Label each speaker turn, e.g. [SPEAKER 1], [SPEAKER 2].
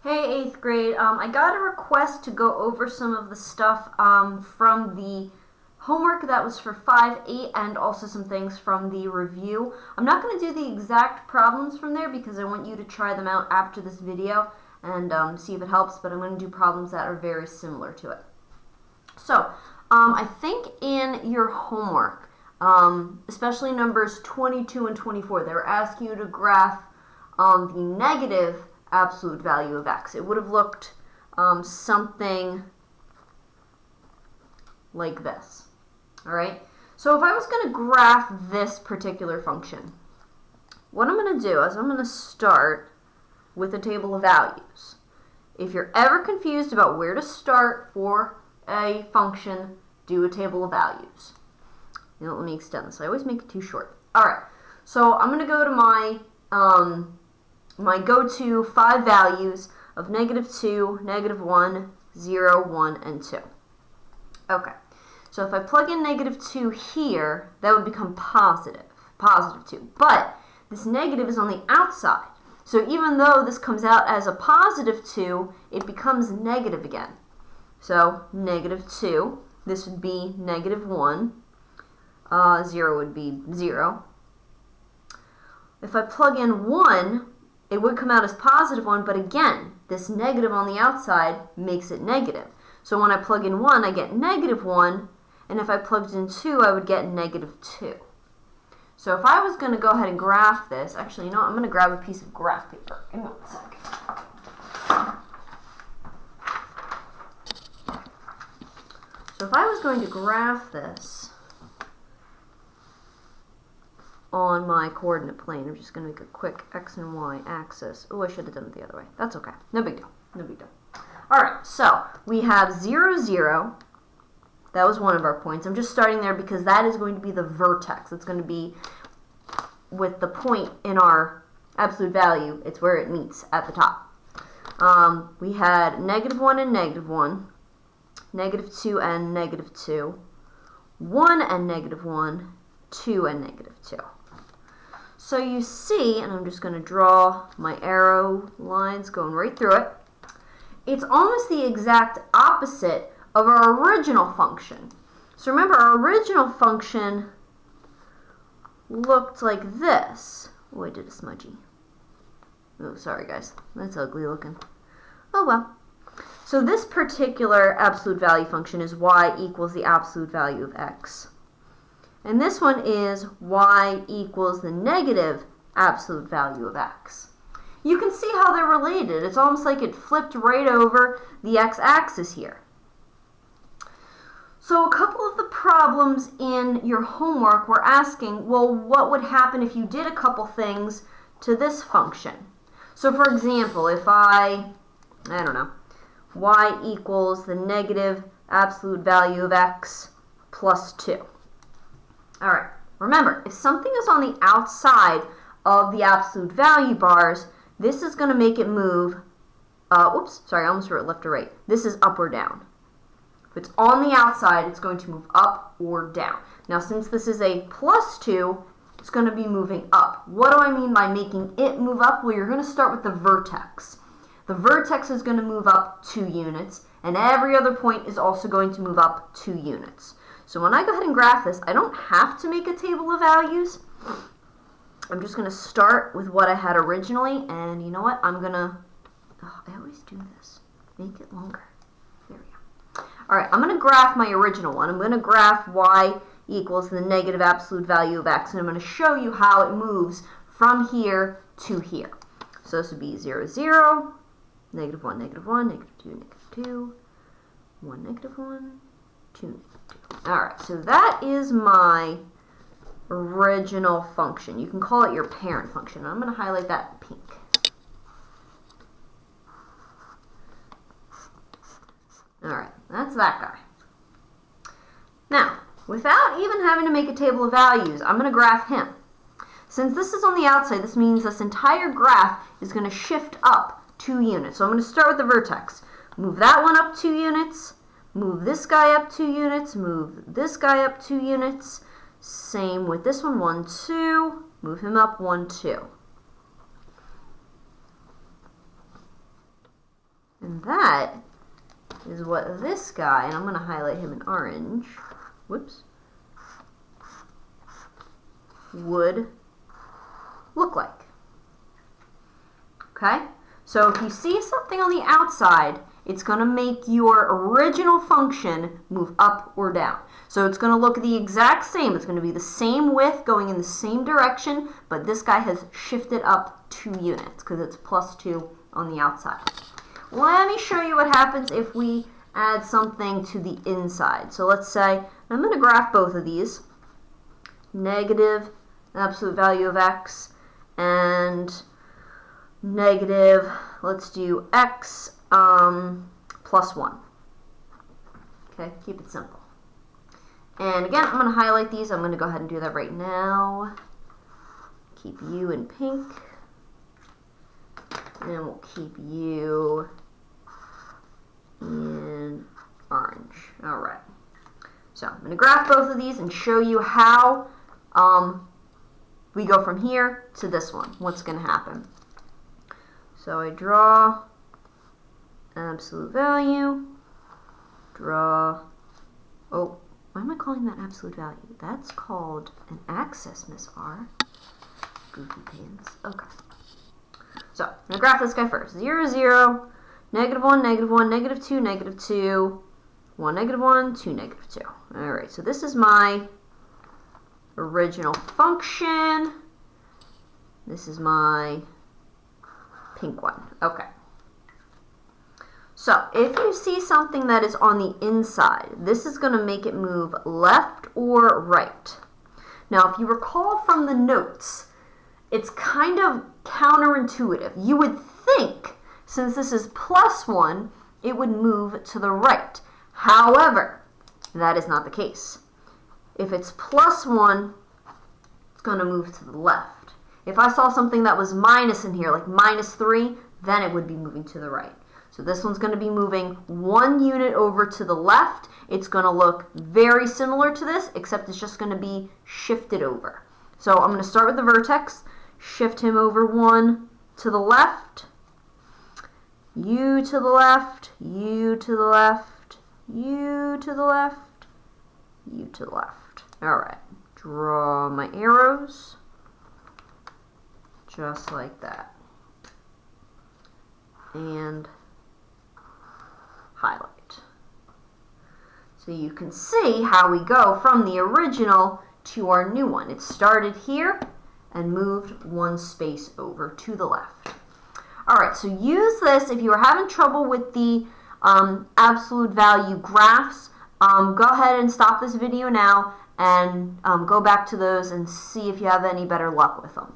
[SPEAKER 1] Hey, 8th grade. I got a request to go over some of the stuff from the homework that was for 5-8 and also some things from the review. I'm not going to do the exact problems from there because I want you to try them out after this video and see if it helps, but I'm going to do problems that are very similar to it. So, I think in your homework, especially numbers 22 and 24, they were asking you to graph the negative absolute value of x. It would have looked something like this. All right. So if I was going to graph this particular function, what I'm going to do is I'm going to start with a table of values. If you're ever confused about where to start for a function, do a table of values. Let me extend this. I always make it too short. All right. So I'm going to go to my go-to 5 values of -2, -1, 0, 1, and 2. Okay, so if I plug in -2 here, that would become positive 2. But this negative is on the outside. So even though this comes out as a +2, it becomes negative again. So -2, this would be -1, 0 would be 0. If I plug in 1, it would come out as +1, but again, this negative on the outside makes it negative. So when I plug in 1, I get -1, and if I plugged in 2, I would get -2. So if I was going to go ahead and graph this, actually, you know what? I'm going to grab a piece of graph paper. Give me 1 second. So if I was going to graph this on my coordinate plane, I'm just going to make a quick x and y axis. Oh, I should have done it the other way. That's okay. No big deal. No big deal. All right, so we have 0, 0. That was one of our points. I'm just starting there because that is going to be the vertex. It's going to be with the point in our absolute value. It's where it meets at the top. We had -1 and -1, -2 and -2, 1 and -1, 2 and -2. So you see, and I'm just going to draw my arrow lines going right through it, it's almost the exact opposite of our original function. So remember, our original function looked like this. Oh, I did a smudgy. Oh, sorry guys, that's ugly looking. Oh well. So this particular absolute value function is y equals the absolute value of x. And this one is y equals the negative absolute value of x. You can see how they're related. It's almost like it flipped right over the x-axis here. So a couple of the problems in your homework were asking, well, what would happen if you did a couple things to this function? So for example, if I don't know, y equals the negative absolute value of x plus 2. All right, remember, if something is on the outside of the absolute value bars, this is going to make it move, oops, sorry, I almost wrote left or right. This is up or down. If it's on the outside, it's going to move up or down. Now, since this is a +2, it's going to be moving up. What do I mean by making it move up? Well, you're going to start with the vertex. The vertex is going to move up 2 units, and every other point is also going to move up 2 units. So when I go ahead and graph this, I don't have to make a table of values. I'm just going to start with what I had originally, and you know what? I'm going to, I always do this, make it longer. There we go. All right, I'm going to graph my original one. I'm going to graph y equals the negative absolute value of x, and I'm going to show you how it moves from here to here. So this would be 0, 0, -1, -1, -2, -2, 1, -1, 2, -2. All right, so that is my original function. You can call it your parent function. I'm going to highlight that in pink. All right, that's that guy. Now, without even having to make a table of values, I'm going to graph him. Since this is on the outside, this means this entire graph is going to shift up 2 units. So I'm going to start with the vertex. Move that one up 2 units. Move this guy up 2 units. Move this guy up 2 units. Same with this one, 1, 2. Move him up 1, 2. And that is what this guy, and I'm going to highlight him in orange, whoops, would look like. Okay? So if you see something on the outside, it's going to make your original function move up or down. So it's going to look the exact same. It's going to be the same width going in the same direction, but this guy has shifted up 2 units because it's +2 on the outside. Let me show you what happens if we add something to the inside. So let's say, I'm going to graph both of these, negative absolute value of x and negative, let's do x +1. Okay, keep it simple. And again, I'm going to highlight these. I'm going to go ahead and do that right now. Keep you in pink. And we'll keep you in orange. All right. So I'm going to graph both of these and show you how we go from here to this one. What's going to happen? So I draw absolute value, draw, oh, why am I calling that absolute value? That's called an axis, Miss R. Goofy pants. Okay. So I'm going to graph this guy first. 0, 0, -1, -1, -2, -2, 1, -1, 2, -2. All right, so this is my original function. This is my pink one. Okay. So if you see something that is on the inside, this is going to make it move left or right. Now, if you recall from the notes, it's kind of counterintuitive. You would think, since this is +1, it would move to the right. However, that is not the case. If it's +1, it's going to move to the left. If I saw something that was minus in here, like -3, then it would be moving to the right. So this one's going to be moving 1 unit over to the left. It's going to look very similar to this, except it's just going to be shifted over. So I'm going to start with the vertex, shift him over 1 to the left, you to the left, you to the left, you to the left, you to the left. All right, draw my arrows, just like that. And highlight. So you can see how we go from the original to our new one. It started here and moved 1 space over to the left. All right, so use this if you are having trouble with the absolute value graphs. Go ahead and stop this video now and go back to those and see if you have any better luck with them.